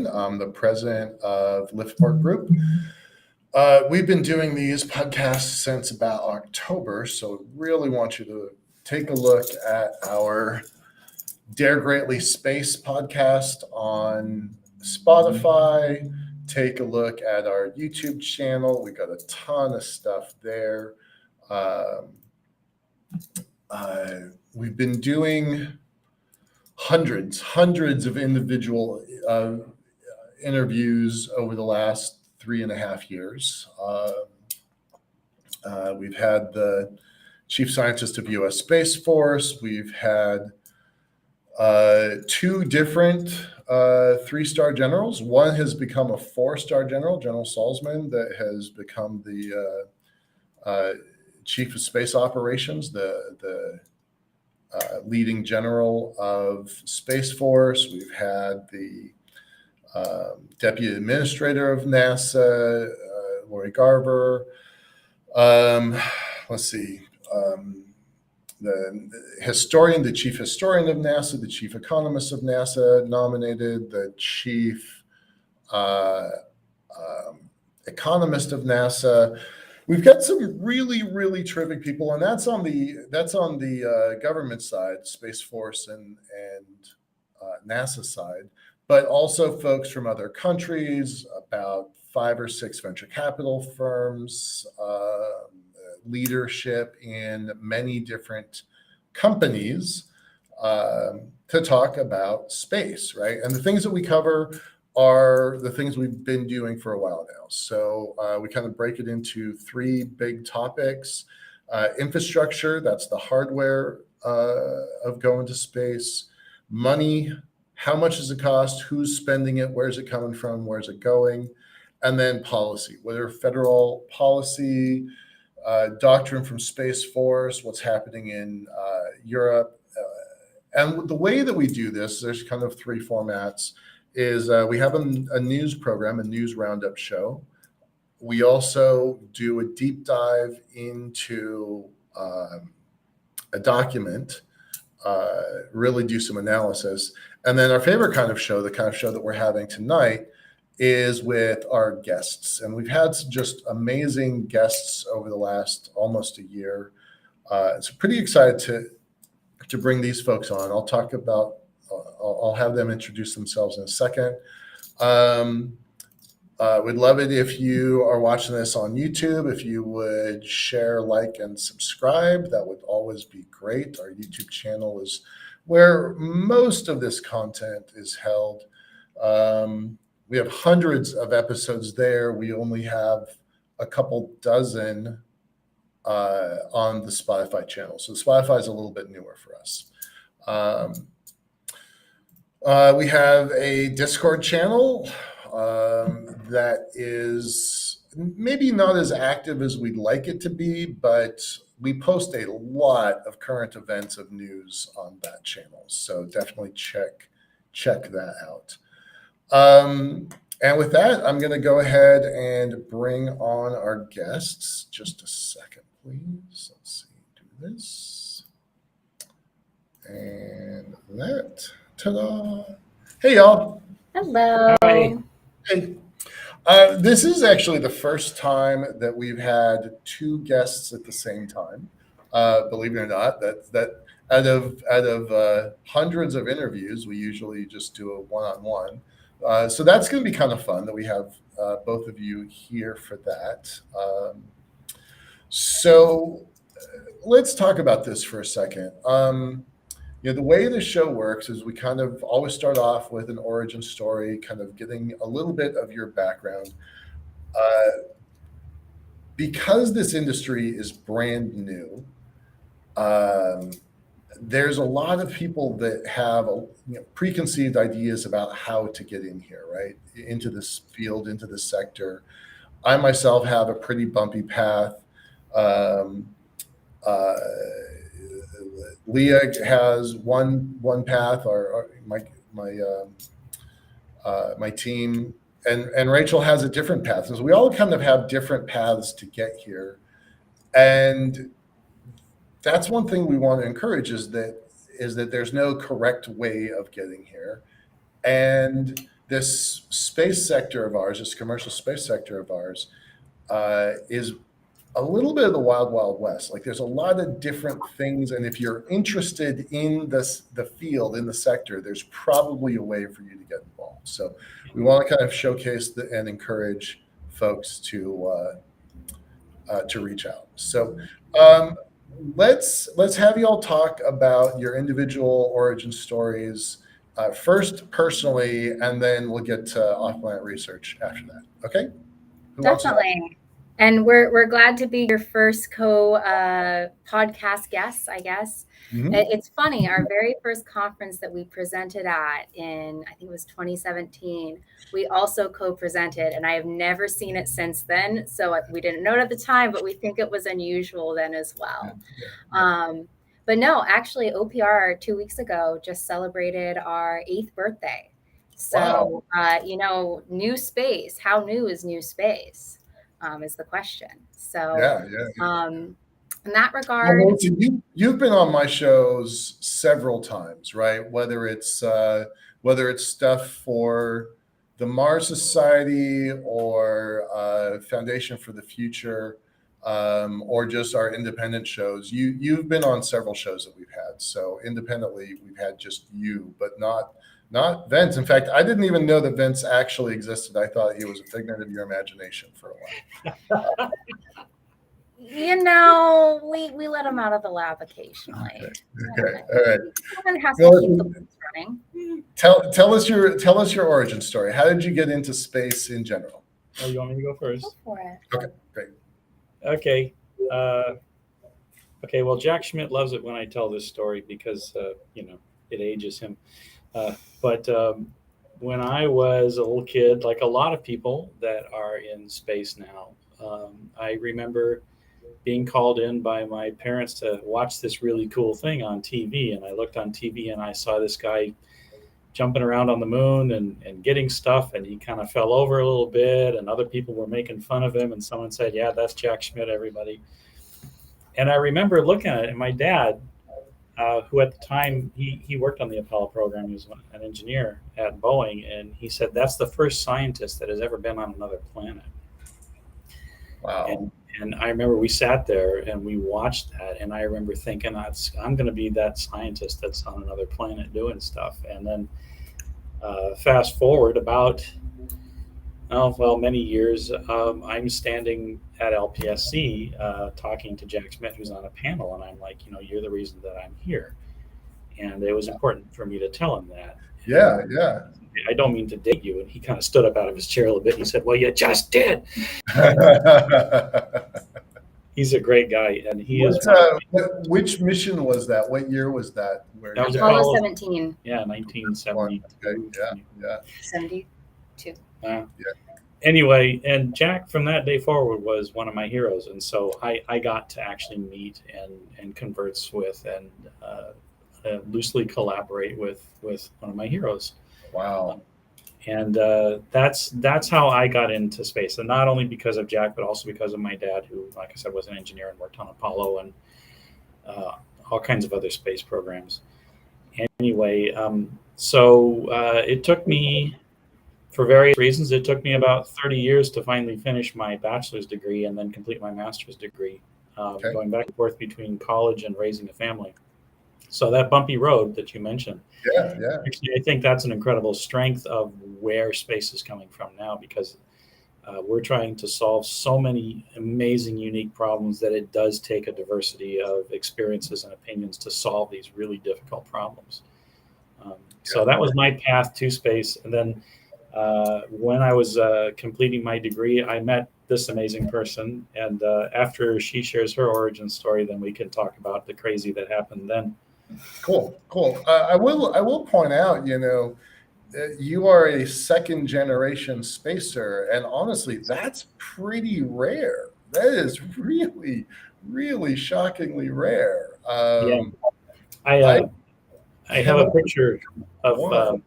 I'm the president of Liftport Group. We've been doing these podcasts since about October, so really want you to take a look at our DareGreatly Space podcast on Spotify. Take a look at our YouTube channel. We got a ton of stuff there. We've been doing hundreds of individual interviews over the last 3.5 years. We've had the chief scientist of U.S. Space Force. We've had two different 3-star generals. One has become a 4-star general, General Salzman, that has become the chief of space operations, the leading general of Space Force. We've had the deputy administrator of NASA, Lori Garver. Let's see. The historian, the chief historian of NASA, the chief economist of NASA nominated, the chief economist of NASA. We've got some really terrific people, and that's on the government side, Space Force and NASA side, but also folks from other countries, about 5 or 6 venture capital firms, leadership in many different companies to talk about space, right? And the things that we cover are the things we've been doing for a while now. So we kind of break it into 3 big topics. Infrastructure, that's the hardware of going to space. Money, how much does it cost? Who's spending it? Where's it coming from? Where's it going? And then policy, whether federal policy, doctrine from Space Force, what's happening in Europe. And the way that we do this, there's kind of 3 formats, is we have a news program, a news roundup show. We also do a deep dive into a document, really do some analysis. And then our favorite kind of show, the kind of show that we're having tonight, is with our guests. And we've had some just amazing guests over the last almost a year. So pretty excited to bring these folks on. I'll have them introduce themselves in a second. We'd love it if you are watching this on YouTube, if you would share, like, and subscribe. That would always be great. Our YouTube channel is where most of this content is held. We have hundreds of episodes there. We only have a couple dozen on the Spotify channel. So Spotify is a little bit newer for us. We have a Discord channel that is maybe not as active as we'd like it to be, but we post a lot of current events of news on that channel. So definitely check that out. And with that, I'm going to go ahead and bring on our guests. Just a second, please. Let's see, do this. And that. Ta-da. Hey, y'all. Hello. Hi. Hey. This is actually the first time that we've had 2 guests at the same time. Believe it or not, that out of hundreds of interviews, we usually just do a one-on-one. So that's going to be kind of fun that we have both of you here for that. So let's talk about this for a second. The way the show works is we kind of always start off with an origin story, kind of getting a little bit of your background. Because this industry is brand new, there's a lot of people that have preconceived ideas about how to get in here, right? Into this field, into this sector. I myself have a pretty bumpy path. Leah has one path, or my team, and Rachel has a different path. So we all kind of have different paths to get here, and that's one thing we want to encourage is that there's no correct way of getting here, and this space sector of ours, this commercial space sector of ours, is a little bit of the wild, wild west. Like there's a lot of different things. And if you're interested in the field, in the sector, there's probably a way for you to get involved. So we want to kind of showcase and encourage folks to reach out. So let's have you all talk about your individual origin stories, first personally, and then we'll get to off-planet research after that. Okay? Who wants to Definitely. And we're glad to be your first podcast guest, I guess. Mhm. It's funny, our very first conference that we presented at in, I think it was 2017, we also co-presented, and I have never seen it since then. So we didn't know it at the time, but we think it was unusual then as well. But no, actually, OPR 2 weeks ago just celebrated our 8th birthday. So, new space. How new is new space? Is the question. So, in that regard, well, you've been on my shows several times, right? Whether it's stuff for the Mars Society or Foundation for the Future, or just our independent shows. You've been on several shows that we've had. So independently, we've had just you, but not Vince. In fact, I didn't even know that Vince actually existed. I thought he was a figment of your imagination for a while. we let him out of the lab occasionally. Okay. All right. Someone has to keep the lights running. Tell us your origin story. How did you get into space in general? Oh, you want me to go first? Go for it. Okay, great. Okay. Okay. Well, Jack Schmidt loves it when I tell this story because it ages him. But when I was a little kid, like a lot of people that are in space now, I remember being called in by my parents to watch this really cool thing on TV. And I looked on TV and I saw this guy jumping around on the moon and getting stuff. And he kind of fell over a little bit and other people were making fun of him. And someone said, yeah, that's Jack Schmidt, everybody. And I remember looking at it, and my dad, who at the time, he worked on the Apollo program. He was an engineer at Boeing. And he said, that's the first scientist that has ever been on another planet. Wow. And I remember we sat there and we watched that. And I remember thinking, I'm going to be that scientist that's on another planet doing stuff. And then fast forward about, many years, I'm standing at LPSC talking to Jack Schmidt, who's on a panel. And I'm like, you're the reason that I'm here. And it was important for me to tell him that. Yeah. I don't mean to date you. And he kind of stood up out of his chair a little bit. He said, well, you just did. He's a great guy. And he is. Which mission was that? What year was that? That was Apollo 17. Yeah, 1970. Okay. Yeah. 72. Anyway, and Jack from that day forward was one of my heroes. And so I got to actually meet and converse with and loosely collaborate with one of my heroes. Wow. And that's how I got into space. And not only because of Jack, but also because of my dad, who, like I said, was an engineer and worked on Apollo and all kinds of other space programs. Anyway, so it took me, for various reasons, it took me about 30 years to finally finish my bachelor's degree and then complete my master's degree, going back and forth between college and raising a family. So that bumpy road that you mentioned, actually, I think that's an incredible strength of where space is coming from now, because we're trying to solve so many amazing, unique problems that it does take a diversity of experiences and opinions to solve these really difficult problems. So that was my path to space. And then when I was completing my degree, I met this amazing person. And after she shares her origin story, then we can talk about the crazy that happened then. Cool. I will point out, you are a second generation spacer, and honestly, that's pretty rare. That is really, really shockingly rare. I have a picture of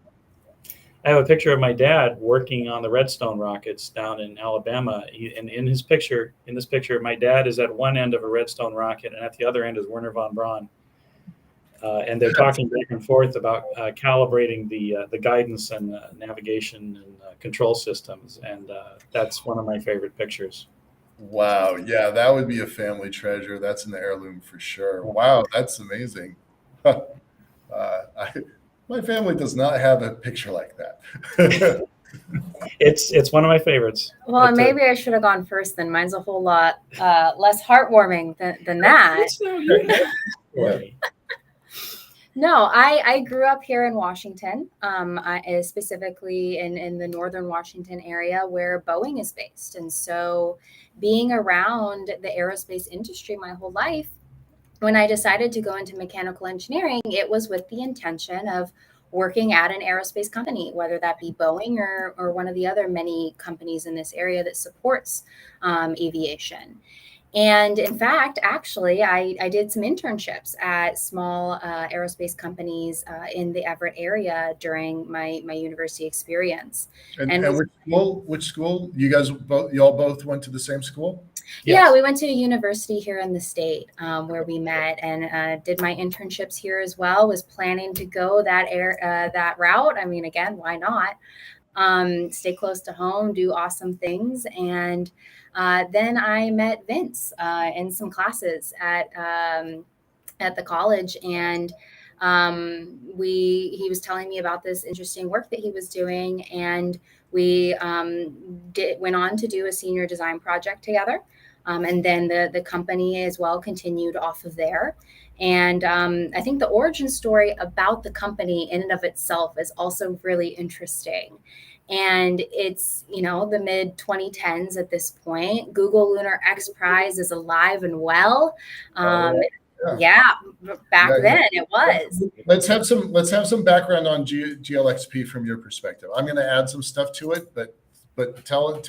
my dad working on the Redstone rockets down in Alabama. And in this picture, my dad is at one end of a Redstone rocket, and at the other end is Wernher von Braun. And they're talking back and forth about calibrating the guidance and navigation and control systems, and that's one of my favorite pictures. Wow. Yeah, that would be a family treasure. That's an heirloom for sure. Wow, that's amazing. My family does not have a picture like that. It's one of my favorites. Well, and maybe I should have gone first then. Mine's a whole lot less heartwarming than that. No, I grew up here in Washington, specifically in the northern Washington area where Boeing is based. And so being around the aerospace industry my whole life, when I decided to go into mechanical engineering, it was with the intention of working at an aerospace company, whether that be Boeing or one of the other many companies in this area that supports aviation. And in fact, actually, I did some internships at small aerospace companies in the Everett area during my university experience. And which school? Y'all both went to the same school? Yeah, Yes. we went to a university here in the state where we met and did my internships here as well. Was planning to go that route. I mean, again, why not? Stay close to home, do awesome things. And then I met Vince in some classes at the college, and he was telling me about this interesting work that he was doing, and we went on to do a senior design project together. And then the company as well continued off of there. And I think the origin story about the company in and of itself is also really interesting. And it's, the mid 2010s at this point. Google Lunar X Prize is alive and well. Yeah, back then it was. Let's have some background on GLXP from your perspective. I'm going to add some stuff to it, but tell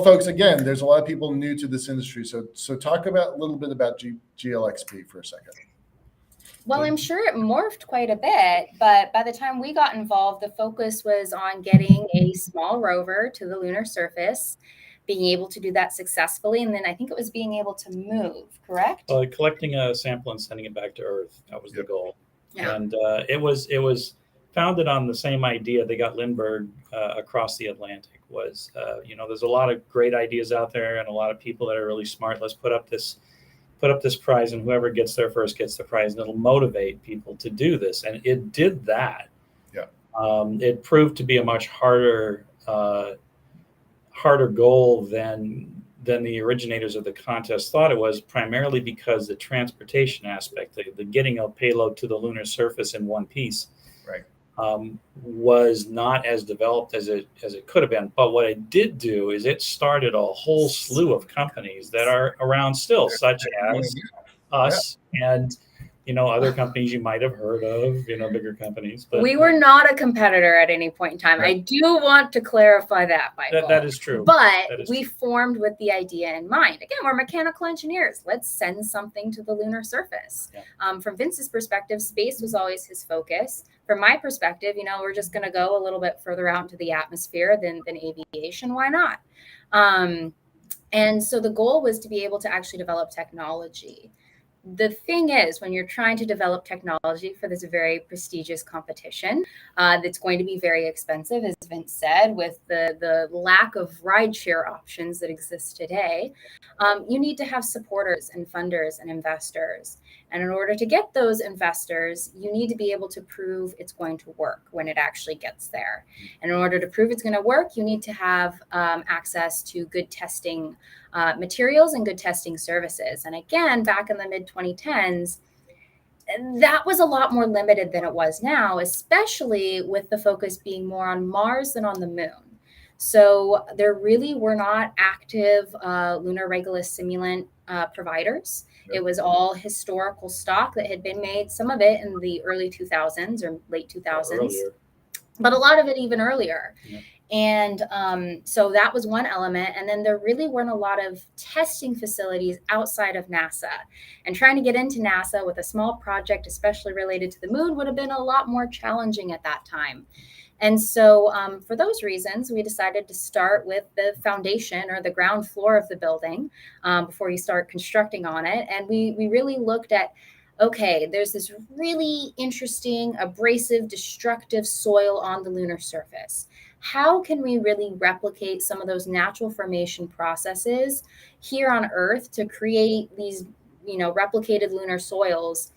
folks again. There's a lot of people new to this industry, so talk about a little bit about GLXP for a second. Well, I'm sure it morphed quite a bit, but by the time we got involved, the focus was on getting a small rover to the lunar surface, being able to do that successfully, and then I think it was being able to move, correct? Collecting a sample and sending it back to Earth. That was the goal. Yeah. And it was founded on the same idea. They got Lindbergh across the Atlantic. Was there's a lot of great ideas out there and a lot of people that are really smart. Let's put up this prize, and whoever gets there first gets the prize, and it'll motivate people to do this. And it did that. Yeah. It proved to be a much harder goal than the originators of the contest thought it was, primarily because the transportation aspect, the getting a payload to the lunar surface in one piece, right, was not as developed as it could have been. But what it did do is it started a whole slew of companies that are around still, such as us and other companies you might have heard of, bigger companies. But we were not a competitor at any point in time. Right. I do want to clarify that, Michael. That is true. But we formed with the idea in mind. Again, we're mechanical engineers. Let's send something to the lunar surface. Yeah. From Vince's perspective, space was always his focus. From my perspective, we're just going to go a little bit further out into the atmosphere than aviation. Why not? And so the goal was to be able to actually develop technology. The thing is, when you're trying to develop technology for this very prestigious competition, that's going to be very expensive, as Vince said, with the lack of rideshare options that exist today, you need to have supporters and funders and investors. And in order to get those investors, you need to be able to prove it's going to work when it actually gets there. And in order to prove it's going to work, you need to have access to good testing materials and good testing services. And again, back in the mid 2010s, that was a lot more limited than it was now, especially with the focus being more on Mars than on the moon. So there really were not active lunar Regulus simulant providers. It was all historical stock that had been made, some of it in the early 2000s or late 2000s, but a lot of it even earlier. Yeah. And so that was one element. And then there really weren't a lot of testing facilities outside of NASA. And trying to get into NASA with a small project, especially related to the moon, would have been a lot more challenging at that time. And so for those reasons, we decided to start with the foundation or the ground floor of the building before you start constructing on it. And we really looked at okay, there's this really interesting, abrasive, destructive soil on the lunar surface. How can we really replicate some of those natural formation processes here on Earth to create these, replicated lunar soils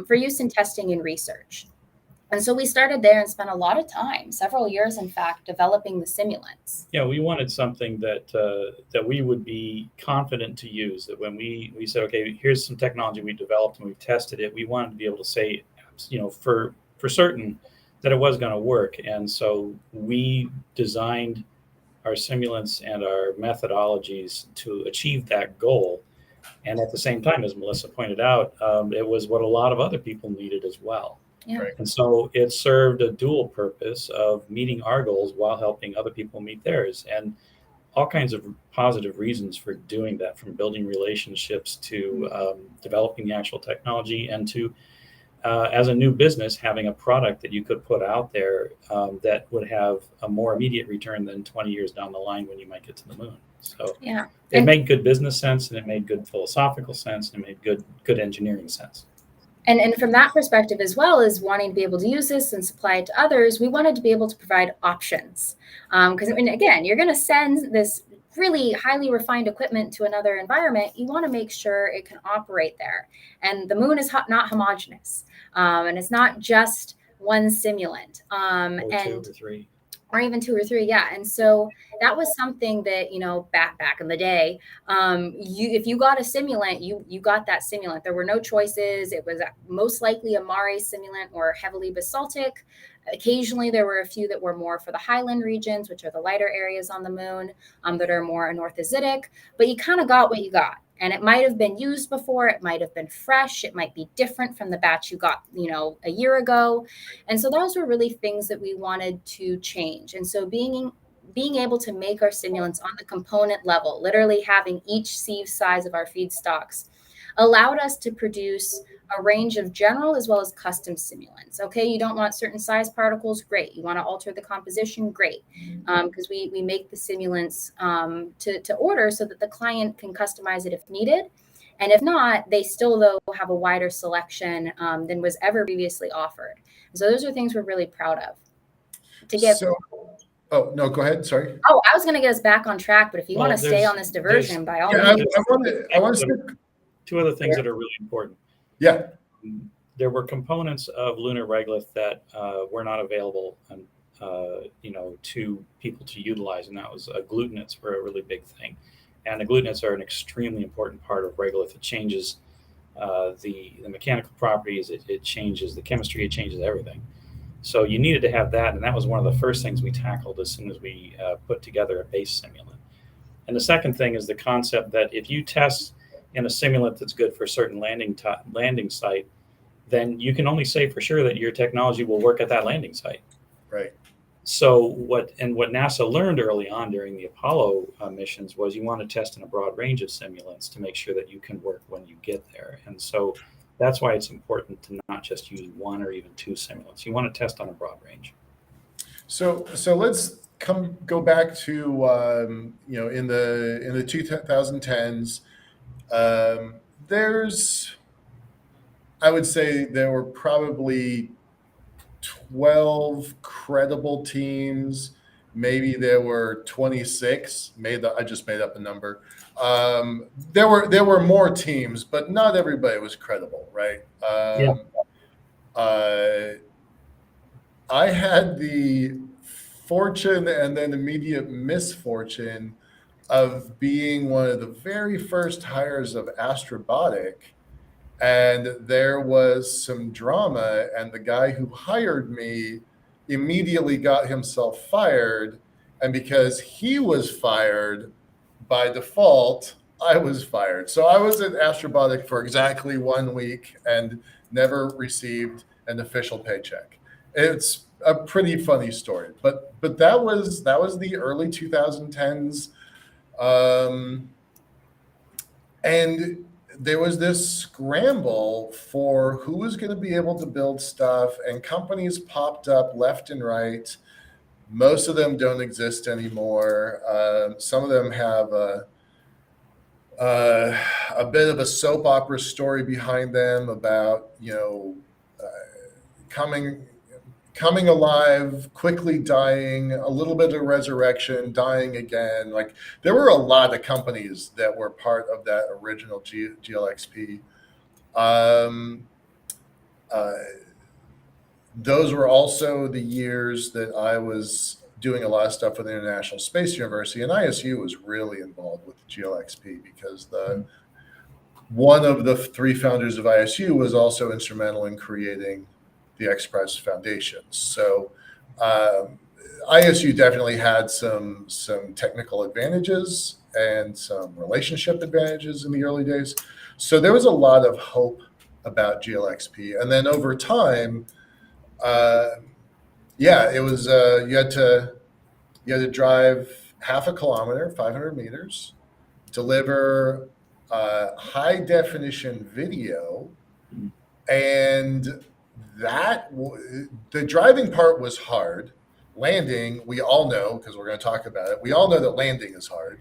for use in testing and research? And so we started there and spent a lot of time, several years, in fact, developing the simulants. Yeah, we wanted something that we would be confident to use. That when we said, okay, here's some technology we developed and we've tested it, we wanted to be able to say, for certain that it was going to work. And so we designed our simulants and our methodologies to achieve that goal. And at the same time, as Melissa pointed out, it was what a lot of other people needed as well. Yeah. Right. And so it served a dual purpose of meeting our goals while helping other people meet theirs. And all kinds of positive reasons for doing that, from building relationships to developing the actual technology, and to, as a new business, having a product that you could put out there that would have a more immediate return than 20 years down the line when you might get to the moon. So Yeah. it made good business sense, and it made good philosophical sense, and it made good engineering sense. And from that perspective, as well as wanting to be able to use this and supply it to others, we wanted to be able to provide options. Because, again, you're going to send this really highly refined equipment to another environment. You want to make sure it can operate there. And the moon is not homogeneous. And it's not just one simulant. Or two or three. Or even two or three, yeah. And so that was something that, back in the day, if you got a simulant, you got that simulant. There were no choices. It was most likely a Mare simulant or heavily basaltic. Occasionally, there were a few that were more for the highland regions, which are the lighter areas on the moon, that are more anorthositic. But you kind of got what you got. And it might have been used before, it might have been fresh, it might be different from the batch you got, a year ago. And so those were really things that we wanted to change. And so being able to make our simulants on the component level, literally having each sieve size of our feedstocks, allowed us to produce a range of general as well as custom simulants. Okay, you don't want certain size particles, great. You want to alter the composition, great. Because we make the simulants to order so that the client can customize it if needed. And if not, they still, though, have a wider selection than was ever previously offered. So those are things we're really proud of. Oh, no, go ahead. Sorry. Oh, I was going to get us back on track, but if you want to stay on this diversion, by all means. I want to two other things that are really important. Yeah. There were components of lunar regolith that were not available, to people to utilize, and that was agglutinates were a really big thing. And agglutinates are an extremely important part of regolith. It changes the mechanical properties. It changes the chemistry. It changes everything. So you needed to have that, and that was one of the first things we tackled as soon as we put together a base simulant. And the second thing is the concept that if you test in a simulant that's good for a certain landing site, then you can only say for sure that your technology will work at that landing site. Right. So what NASA learned early on during the Apollo missions was you want to test in a broad range of simulants to make sure that you can work when you get there. And so that's why it's important to not just use one or even two simulants. You want to test on a broad range. So let's go back to in the 2010s. I would say there were probably 12 credible teams. Maybe there were 26. I just made up a number. There were more teams, but not everybody was credible, right? I had the fortune and then immediate misfortune of being one of the very first hires of Astrobotic, and there was some drama, and the guy who hired me immediately got himself fired, and because he was fired, by default, I was fired. So I was at Astrobotic for exactly 1 week and never received an official paycheck. It's a pretty funny story, but that was the early 2010s. And there was this scramble for who was going to be able to build stuff, and companies popped up left and right. Most of them don't exist anymore. Some of them have a bit of a soap opera story behind them about, coming alive, quickly dying, a little bit of resurrection, dying again. Like, there were a lot of companies that were part of that original GLXP. Those were also the years that I was doing a lot of stuff with the International Space University, and ISU was really involved with GLXP because one of the three founders of ISU was also instrumental in creating the X Prize Foundation. So ISU definitely had some technical advantages and some relationship advantages in the early days. So there was a lot of hope about GLXP, and then over time, it was you had to drive half a kilometer, 500 meters, deliver high definition video, and the driving part was hard. Landing, we all know, because we're going to talk about it, we all know that landing is hard.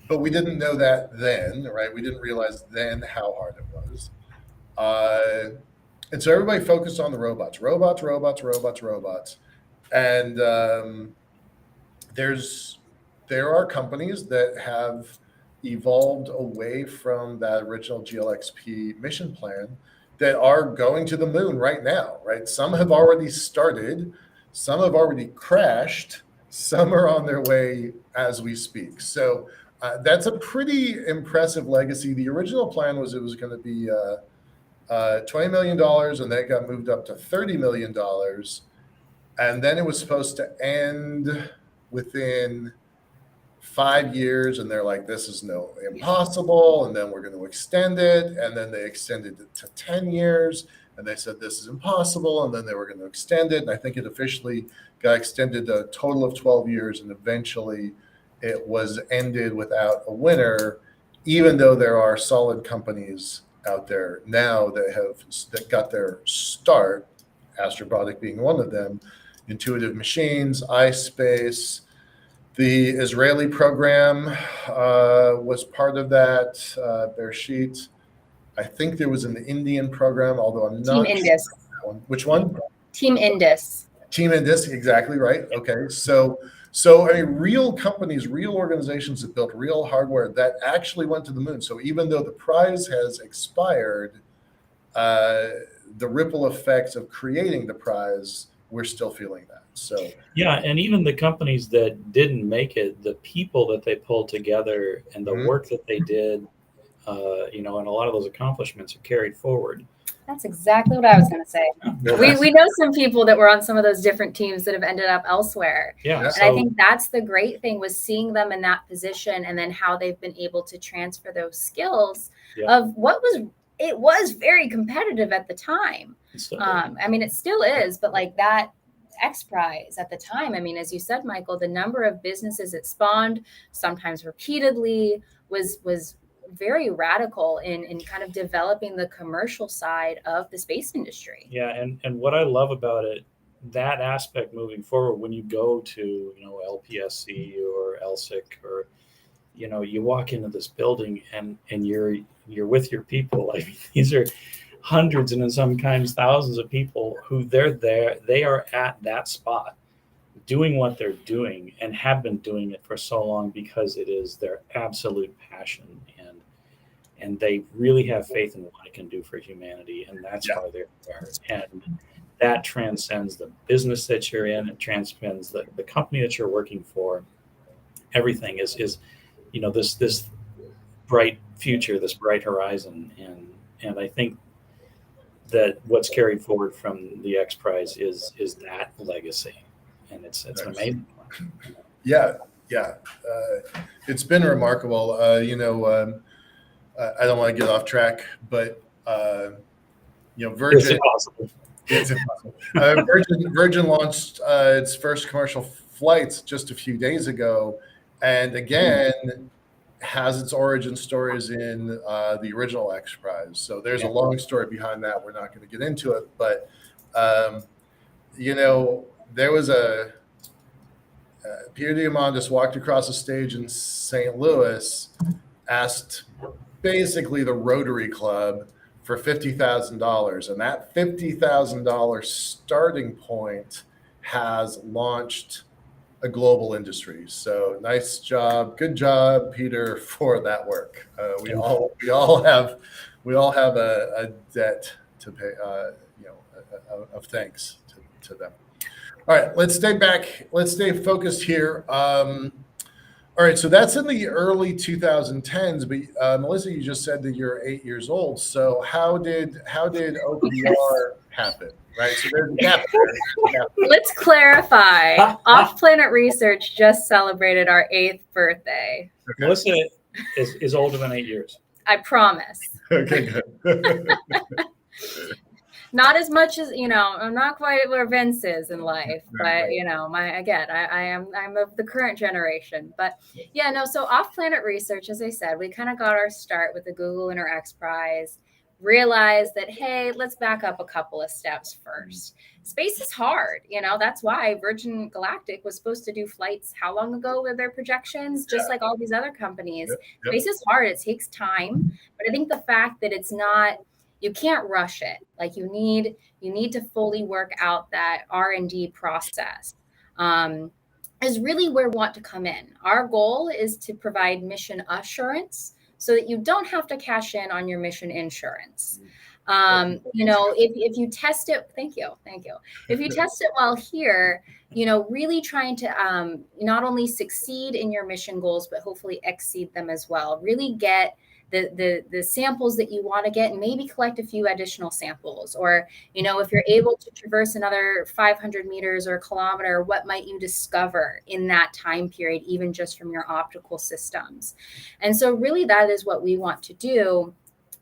But we didn't know that then, right? We didn't realize then how hard it was. And so everybody focused on the robots. And there are companies that have evolved away from that original GLXP mission plan that are going to the moon right now, right? Some have already started, some have already crashed, some are on their way as we speak. So that's a pretty impressive legacy. The original plan was it was going to be $20 million, and then it got moved up to $30 million. And then it was supposed to end within 5 years, and they're like, this is impossible, and then we're going to extend it, and then they extended it to 10 years, and they said this is impossible, and then they were going to extend it, and I think it officially got extended a total of 12 years, and eventually it was ended without a winner, even though there are solid companies out there now that got their start, Astrobotic being one of them, Intuitive Machines, iSpace. The Israeli program was part of that, Bereshit. I think there was an Indian program, although I'm not Team Indus. sure. Which one? Team Indus. Team Indus, exactly right. Okay, so I mean, real companies, real organizations that built real hardware that actually went to the moon. So even though the prize has expired, the ripple effects of creating the prize, we're still feeling that. So yeah, and even the companies that didn't make it, the people that they pulled together and the work that they did, and a lot of those accomplishments are carried forward. That's exactly what I was going to say. We know some people that were on some of those different teams that have ended up elsewhere. Yeah, and I think that's the great thing, was seeing them in that position, and then how they've been able to transfer those skills of it was very competitive at the time. I mean, it still is, but like that X Prize at the time, I mean, as you said, Michael, the number of businesses it spawned, sometimes repeatedly, was very radical in kind of developing the commercial side of the space industry. Yeah, and what I love about it, that aspect moving forward, when you go to LPSC or LSIC, or you walk into this building and you're with your people. Like, these are hundreds and in some times thousands of people who they are at that spot doing what they're doing and have been doing it for so long because it is their absolute passion, and they really have faith in what it can do for humanity, and that's why they're there. And that transcends the business that you're in. It transcends the company that you're working for. Everything is this bright future, this bright horizon, and I think that what's carried forward from the X Prize is that legacy, and it's an amazing one. Yeah. It's been remarkable. I don't want to get off track, but Virgin. It's impossible. It's impossible. Virgin launched its first commercial flights just a few days ago, and again has its origin stories in the original X Prize. So there's a long story behind that. We're not going to get into it, but there was Peter Diamandis walked across the stage in St. Louis, asked basically the Rotary Club for $50,000, and that $50,000 starting point has launched a global industry. So nice job, good job, Peter, for that work. We all have a debt to pay, of thanks to them. All right, let's stay focused here. All right, so that's in the early 2010s, but Melissa, you just said that you're 8 years old. So how did OPR happen? Right, so there's a gap there. Let's clarify. Off-Planet Research just celebrated our 8th birthday. Okay. Melissa is older than 8 years. I promise. Okay, good. Not as much as, I'm not quite where Vince is in life, but I'm of the current generation. But so Off-Planet Research, as I said, we kind of got our start with the Google InterX Prize, realized that, hey, let's back up a couple of steps first. Space is hard, that's why Virgin Galactic was supposed to do flights how long ago with their projections, just like all these other companies. Yep. Space is hard, it takes time, but I think the fact that it's not, you can't rush it. Like you need to fully work out that R&D process is really where we want to come in. Our goal is to provide mission assurance so that you don't have to cash in on your mission insurance. If you test it, thank you. If you test it while here, really trying to not only succeed in your mission goals, but hopefully exceed them as well. Really get the samples that you want to get and maybe collect a few additional samples. Or, if you're able to traverse another 500 meters or a kilometer, what might you discover in that time period, even just from your optical systems? And so really that is what we want to do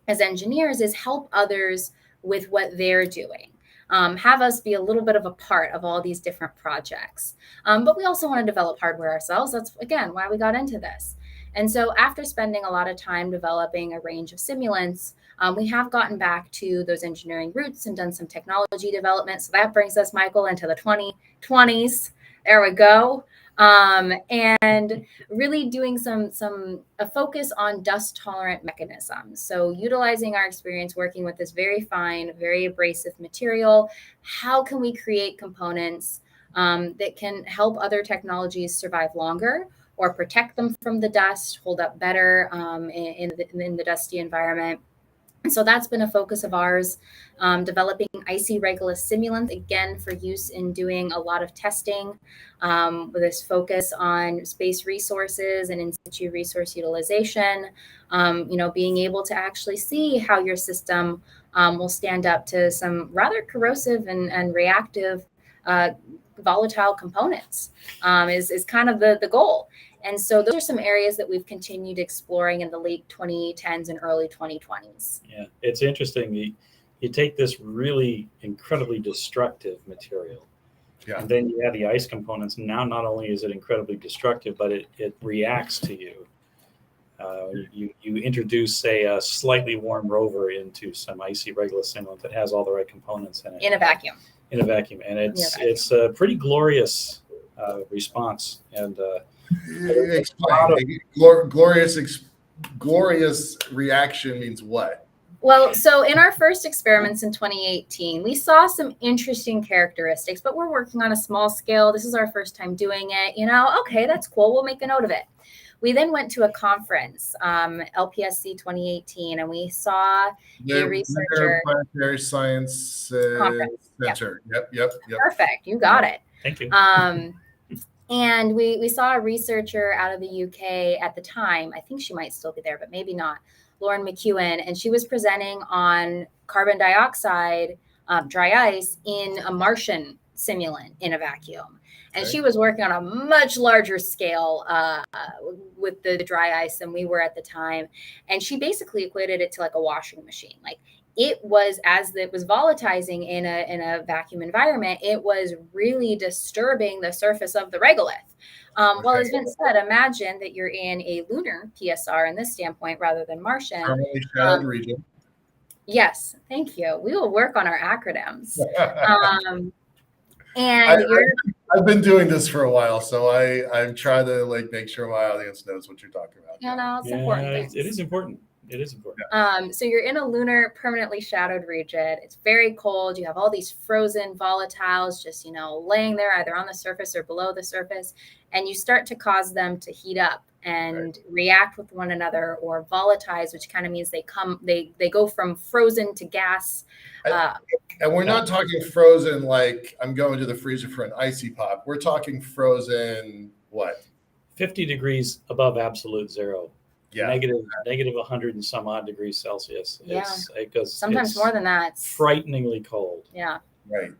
as engineers, is help others with what they're doing. Have us be a little bit of a part of all these different projects. But we also want to develop hardware ourselves. That's, again, why we got into this. And so after spending a lot of time developing a range of simulants, we have gotten back to those engineering roots and done some technology development. So that brings us, Michael, into the 2020s. There we go. And really doing a focus on dust tolerant mechanisms. So utilizing our experience working with this very fine, very abrasive material, how can we create components that can help other technologies survive longer, or protect them from the dust, hold up better in the dusty environment. And so that's been a focus of ours, developing icy Regulus simulant, again, for use in doing a lot of testing with this focus on space resources and in situ resource utilization, being able to actually see how your system will stand up to some rather corrosive and reactive volatile components is kind of the goal. And so those are some areas that we've continued exploring in the late 2010s and early 2020s. Yeah, it's interesting. You take this really incredibly destructive material, and then you add the ice components. Now, not only is it incredibly destructive, but it reacts to you. You introduce, say, a slightly warm rover into some icy Regulus simulant that has all the right components in it. In a vacuum. And it's a pretty glorious response. And explain. Glorious reaction means what? Well, so in our first experiments in 2018, we saw some interesting characteristics, but we're working on a small scale. This is our first time doing it. Okay, that's cool. We'll make a note of it. We then went to a conference, LPSC 2018, and we saw a researcher. Planetary Science Center. Yep. Perfect. You got it. Thank you. And we saw a researcher out of the UK at the time. I think she might still be there, but maybe not. Lauren McEwen, and she was presenting on carbon dioxide, dry ice in a Martian simulant in a vacuum. And she was working on a much larger scale with the dry ice than we were at the time. And she basically equated it to like a washing machine. Like it was, as it was volatilizing in a vacuum environment, it was really disturbing the surface of the regolith. Well, as Vince said, imagine that you're in a lunar PSR in this standpoint rather than Martian. Region. Yes, thank you. We will work on our acronyms. And I've been doing this for a while, so I'm trying to like make sure my audience knows what you're talking about. it's important things. It is important. It is important. So you're in a lunar permanently shadowed region. It's very cold. You have all these frozen volatiles just, laying there either on the surface or below the surface. And you start to cause them to heat up and react with one another or volatilize, which kind of means they go from frozen to gas. And we're not talking frozen like I'm going to the freezer for an icy pop. We're talking frozen, what? 50 degrees above absolute zero. Yeah. Negative 100 and some odd degrees Celsius. It goes sometimes more than that. It's frighteningly cold. Yeah. Right.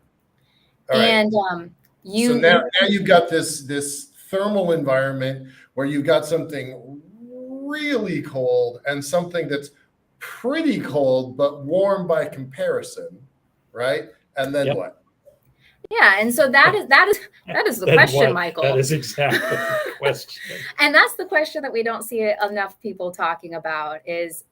All right. And so now you've got this thermal environment where you've got something really cold and something that's pretty cold but warm by comparison, right? And then what? Yeah, and so that is the question, Michael. That is exactly the question. And that's the question that we don't see enough people talking about is,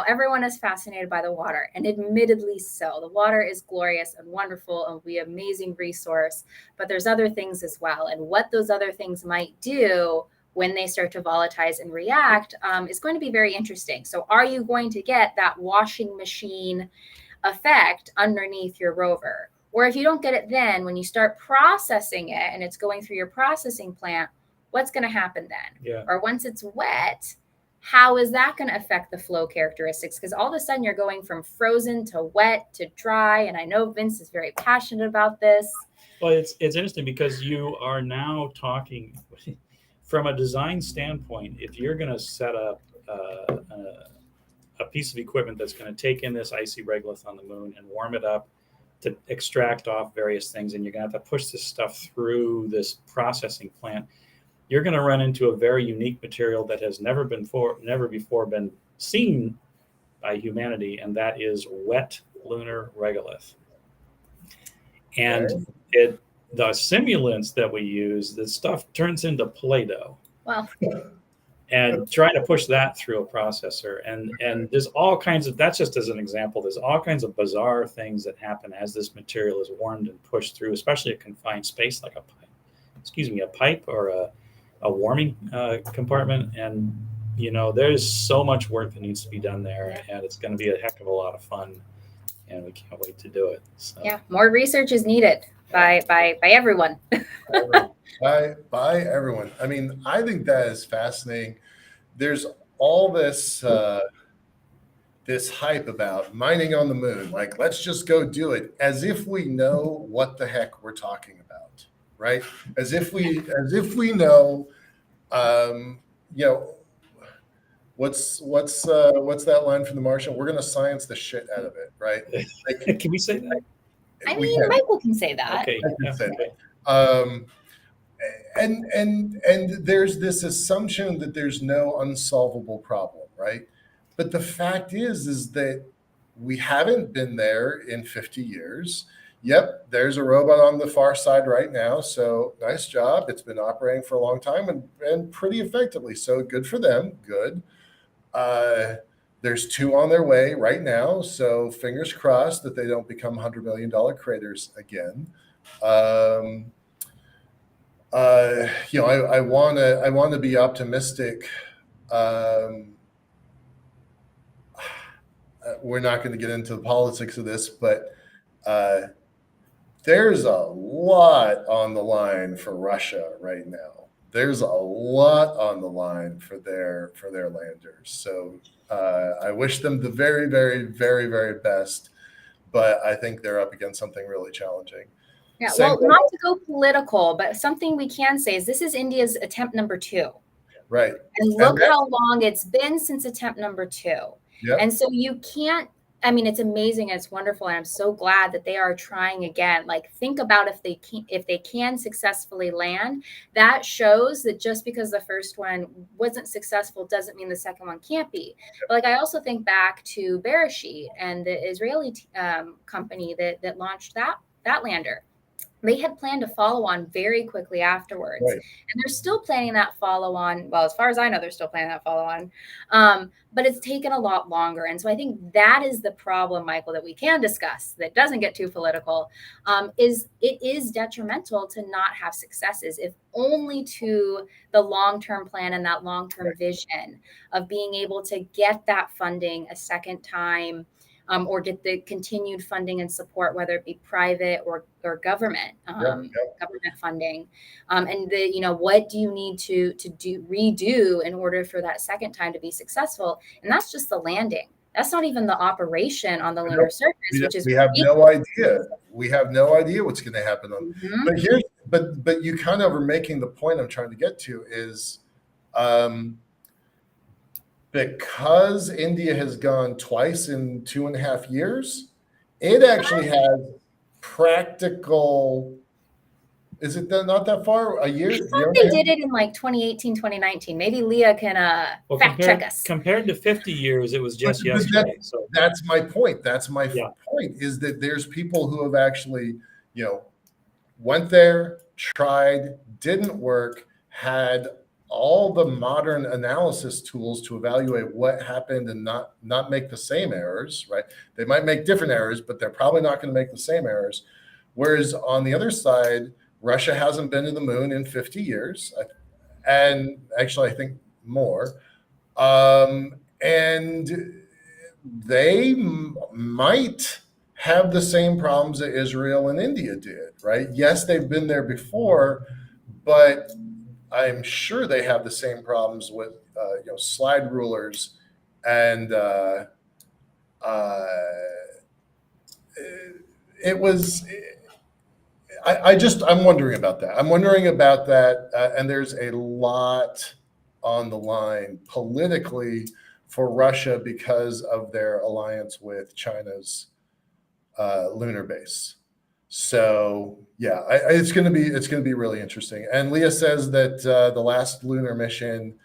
everyone is fascinated by the water, and admittedly so. The water is glorious and wonderful and will be an amazing resource, but there's other things as well. And what those other things might do when they start to volatilize and react is going to be very interesting. So are you going to get that washing machine effect underneath your rover? Or if you don't get it then, when you start processing it and it's going through your processing plant, what's going to happen then? Yeah. Or once it's wet, how is that going to affect the flow characteristics? Because all of a sudden you're going from frozen to wet to dry. And I know Vince is very passionate about this. Well, it's interesting because you are now talking from a design standpoint. If you're going to set up a piece of equipment that's going to take in this icy regolith on the moon and warm it up to extract off various things, and you're going to have to push this stuff through this processing plant, you're going to run into a very unique material that has never before been seen by humanity, and that is wet lunar regolith. And the simulants that we use, the stuff turns into Play-Doh. Wow. And try to push that through a processor. And there's all kinds of, that's just as an example, there's all kinds of bizarre things that happen as this material is warmed and pushed through, especially a confined space like a pipe or a warming compartment. And, there's so much work that needs to be done there, and it's going to be a heck of a lot of fun, and we can't wait to do it. So. Yeah, more research is needed by everyone. By everyone. I mean, I think that is fascinating. There's all this this hype about mining on the moon. Like, let's just go do it, as if we know what the heck we're talking about, right? As if we know, what's that line from The Martian? We're gonna science the shit out of it, right? Like, can we say that? I mean, Michael can say that. Okay. And there's this assumption that there's no unsolvable problem, right? But the fact is that we haven't been there in 50 years. Yep, there's a robot on the far side right now. So nice job. It's been operating for a long time and pretty effectively. So good for them. Good. There's 2 on their way right now. So fingers crossed that they don't become $100 million craters again. I want to be optimistic. We're not going to get into the politics of this, but there's a lot on the line for Russia right now. There's a lot on the line for their landers. So I wish them the very, very, very, very best, but I think they're up against something really challenging. Yeah, well, not to go political, but something we can say is this is India's attempt number 2. Right. And look how long it's been since attempt number 2. Yep. And so you can't, I mean, it's amazing and it's wonderful. And I'm so glad that they are trying again. Like, think about if they can successfully land, that shows that just because the first one wasn't successful doesn't mean the second one can't be. But like, I also think back to Bereshit and the Israeli company that launched that lander. they had planned to follow on very quickly afterwards. Right. And they're still planning that follow on. Well, as far as I know, they're still planning that follow on. But it's taken a lot longer. And so I think that is the problem, Michael, that we can discuss that doesn't get too political, is it is detrimental to not have successes, if only to the long-term plan and that long-term vision of being able to get that funding a second time, or get the continued funding and support, whether it be private or government, government funding. And what do you need to redo in order for that second time to be successful? And that's just the landing. That's not even the operation on the lunar surface, which is we have no idea. We have no idea what's going to happen on. But you kind of are making the point I'm trying to get to is, because India has gone twice in 2.5 years, it actually has practical. Is it not that far? A year? I thought they did it in like 2018, 2019. Maybe Leah can fact check us. Compared to 50 years, it was just yesterday. So that's my point. That's my point, is that there's people who have actually, went there, tried, didn't work, had all the modern analysis tools to evaluate what happened and not make the same errors, right? They might make different errors, but they're probably not going to make the same errors. Whereas on the other side, Russia hasn't been to the moon in 50 years, and actually I think more. And they might have the same problems that Israel and India did, right? Yes, they've been there before, but I'm sure they have the same problems with slide rulers and it was. I'm wondering about that. And there's a lot on the line politically for Russia because of their alliance with China's lunar base. So yeah, it's going to be really interesting. And Leah says that the last lunar mission,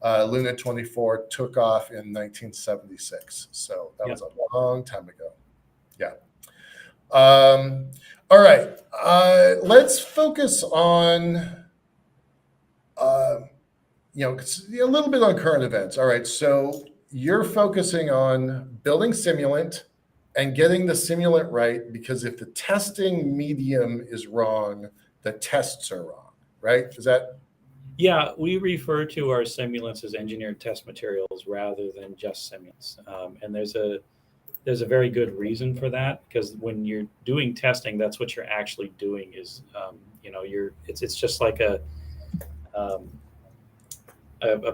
Luna 24, took off in 1976. So that was a long time ago. Yeah. All right. Let's focus on a little bit on current events. All right. So you're focusing on building simulant and getting the simulant right, because if the testing medium is wrong, the tests are wrong, right? Is that? Yeah, we refer to our simulants as engineered test materials rather than just simulants. And there's a very good reason for that, because when you're doing testing, that's what you're actually doing is, it's just like a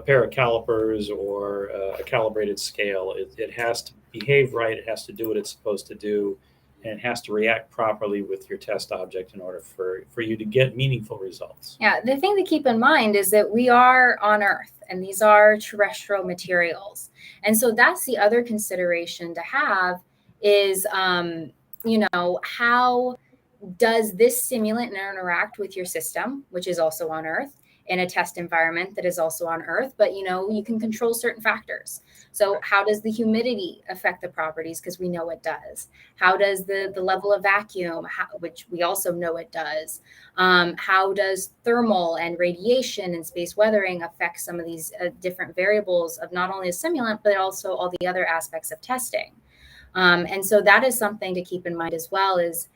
pair of calipers or a calibrated scale. It has to behave right. It has to do what it's supposed to do, and it has to react properly with your test object in order for you to get meaningful results. Yeah, the thing to keep in mind is that we are on Earth, and these are terrestrial materials. And so that's the other consideration to have is, how does this simulant interact with your system, which is also on Earth, in a test environment that is also on Earth, but you can control certain factors. So how does the humidity affect the properties? Because we know it does. How does the level of vacuum, which we also know it does? How does thermal and radiation and space weathering affect some of these different variables of not only a simulant, but also all the other aspects of testing? And so that is something to keep in mind as well, is,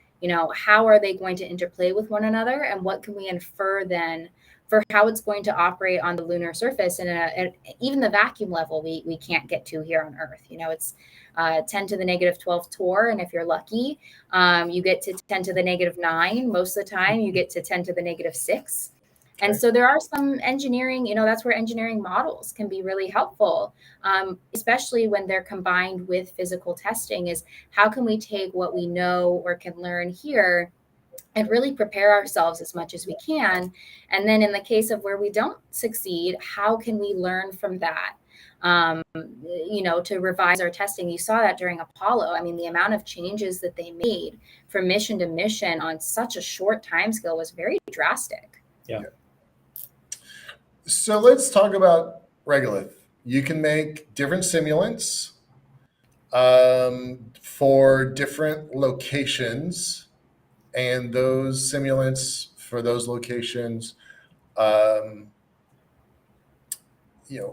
how are they going to interplay with one another, and what can we infer then for how it's going to operate on the lunar surface, and even the vacuum level we can't get to here on Earth. It's 10 to the negative 12 torr, and if you're lucky, you get to 10 to the negative 9. Most of the time, you get to 10 to the negative 6. And so there are some engineering, that's where engineering models can be really helpful, especially when they're combined with physical testing, is how can we take what we know or can learn here and really prepare ourselves as much as we can. And then in the case of where we don't succeed, how can we learn from that? To revise our testing. You saw that during Apollo. I mean, the amount of changes that they made from mission to mission on such a short time scale was very drastic. Yeah. So let's talk about regolith. You can make different simulants for different locations. and those simulants for those locations, um,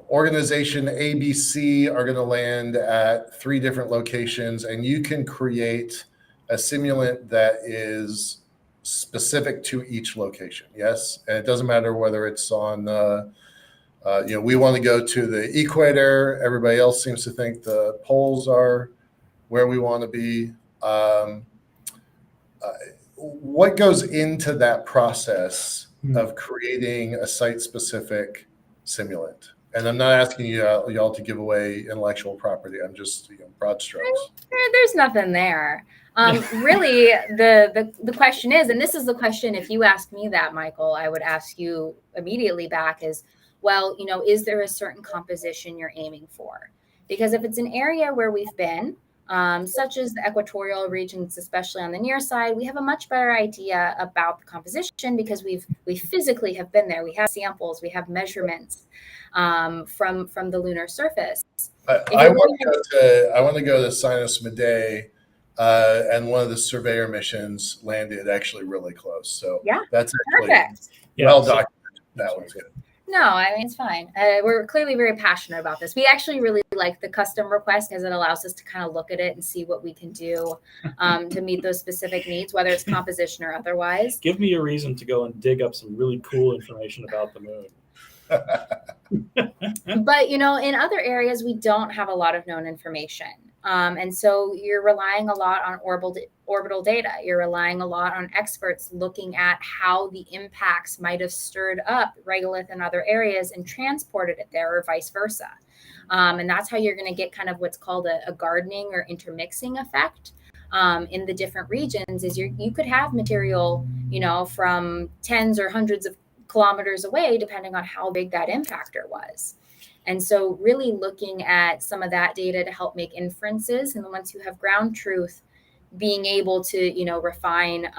organization ABC are going to land at 3 different locations, and you can create a simulant that is specific to each location. Yes, and it doesn't matter whether it's on. We want to go to the equator. Everybody else seems to think the poles are where we want to be. What goes into that process of creating a site-specific simulant? And I'm not asking y'all to give away intellectual property. I'm just broad strokes. There's nothing there. Really, the question is, and this is the question, if you ask me that, Michael, I would ask you immediately back is, well, is there a certain composition you're aiming for? Because if it's an area where we've been, such as the equatorial regions, especially on the near side, we have a much better idea about the composition because we physically have been there. We have samples, we have measurements from the lunar surface. I want to go to Sinus Medea, and one of the surveyor missions landed actually really close. So yeah, that's actually perfect. Well documented. That one's good. No, I mean, it's fine. We're clearly very passionate about this. We actually really like the custom request because it allows us to kind of look at it and see what we can do to meet those specific needs, whether it's composition or otherwise. Give me a reason to go and dig up some really cool information about the moon. But, in other areas, we don't have a lot of known information. And so you're relying a lot on orbital data. You're relying a lot on experts looking at how the impacts might have stirred up regolith in other areas and transported it there or vice versa. And that's how you're going to get kind of what's called a gardening or intermixing effect in the different regions is you could have material, from tens or hundreds of kilometers away, depending on how big that impactor was. And so really looking at some of that data to help make inferences. And then once you have ground truth, being able to, refine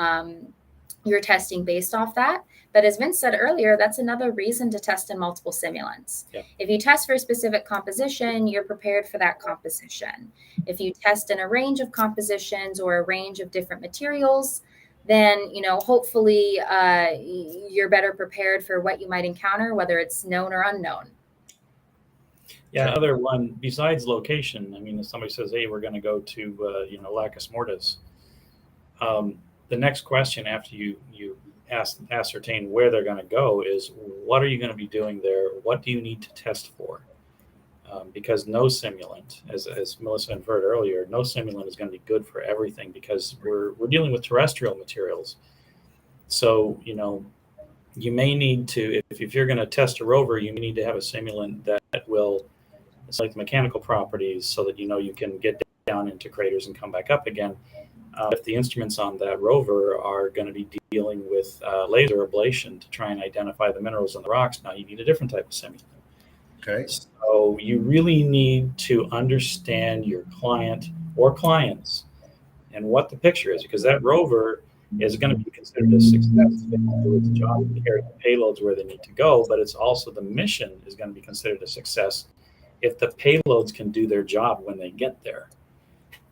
your testing based off that. But as Vince said earlier, that's another reason to test in multiple simulants. Yep. If you test for a specific composition, you're prepared for that composition. If you test in a range of compositions or a range of different materials, then, hopefully you're better prepared for what you might encounter, whether it's known or unknown. Yeah, another one besides location. I mean, if somebody says, "Hey, we're going to go to Lacus Mortis," the next question after you ascertain where they're going to go is, "What are you going to be doing there? What do you need to test for?" Because no simulant, as Melissa inferred earlier, no simulant is going to be good for everything because we're dealing with terrestrial materials. So you may need to, if you're going to test a rover, you need to have a simulant that will select the mechanical properties so that you can get down into craters and come back up again. If the instruments on that rover are going to be dealing with laser ablation to try and identify the minerals in the rocks, now you need a different type of simulant. Okay. So you really need to understand your client or clients and what the picture is, because that rover is going to be considered a success if it can do its job to carry the payloads where they need to go, but it's also the mission is going to be considered a success if the payloads can do their job when they get there.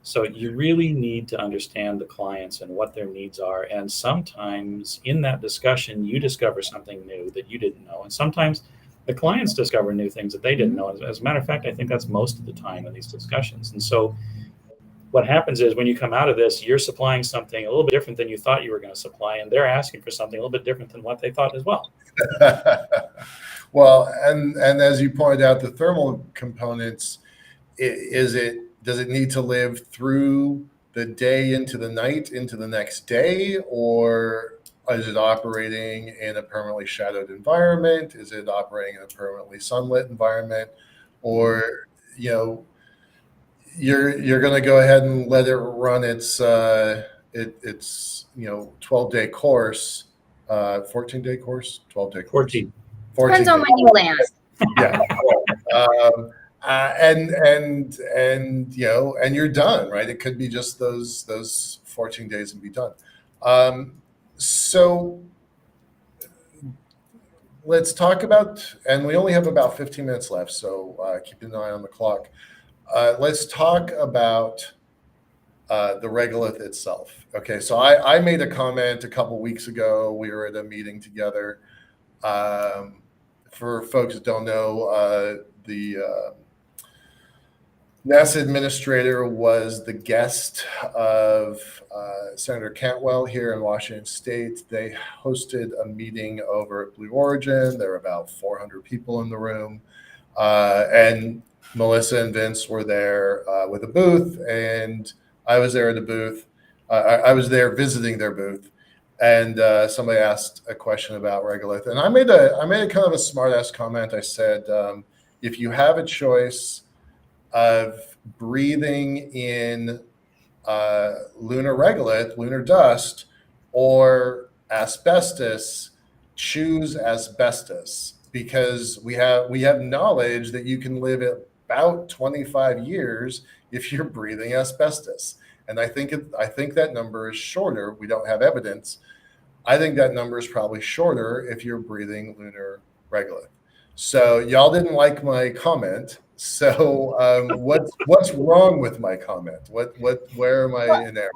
So you really need to understand the clients and what their needs are. And sometimes in that discussion, you discover something new that you didn't know. And sometimes the clients discover new things that they didn't know. As a matter of fact, I think that's most of the time in these discussions. And so what happens is when you come out of this, you're supplying something a little bit different than you thought you were going to supply, and they're asking for something a little bit different than what they thought as well. Well, and as you pointed out, the thermal components, does it need to live through the day into the night into the next day, or is it operating in a permanently shadowed environment? Is it operating in a permanently sunlit environment, or you're going to go ahead and let it run its 12-day course, 14-day course, 12-day course. 14. Depends on when you land. Yeah. And you're done, right? It could be just those 14 days and be done. So let's talk about, and we only have about 15 minutes left, so keep an eye on the clock. Let's talk about the regolith itself. Okay, so I made a comment a couple weeks ago. We were at a meeting together. For folks that don't know, the NASA administrator was the guest of Senator Cantwell here in Washington State. They hosted a meeting over at Blue Origin. There were about 400 people in the room. And Melissa and Vince were there with a booth, and I was there at a booth. I was there visiting their booth, and somebody asked a question about regolith, and I made a kind of a smart ass comment. I said, if you have a choice of breathing in lunar regolith, lunar dust, or asbestos, choose asbestos, because we have knowledge that you can live about 25 years if you're breathing asbestos. And I think that number is shorter. We don't have evidence. I think that number is probably shorter if you're breathing lunar regolith. So y'all didn't like my comment. So what's wrong with my comment? Where am I in error?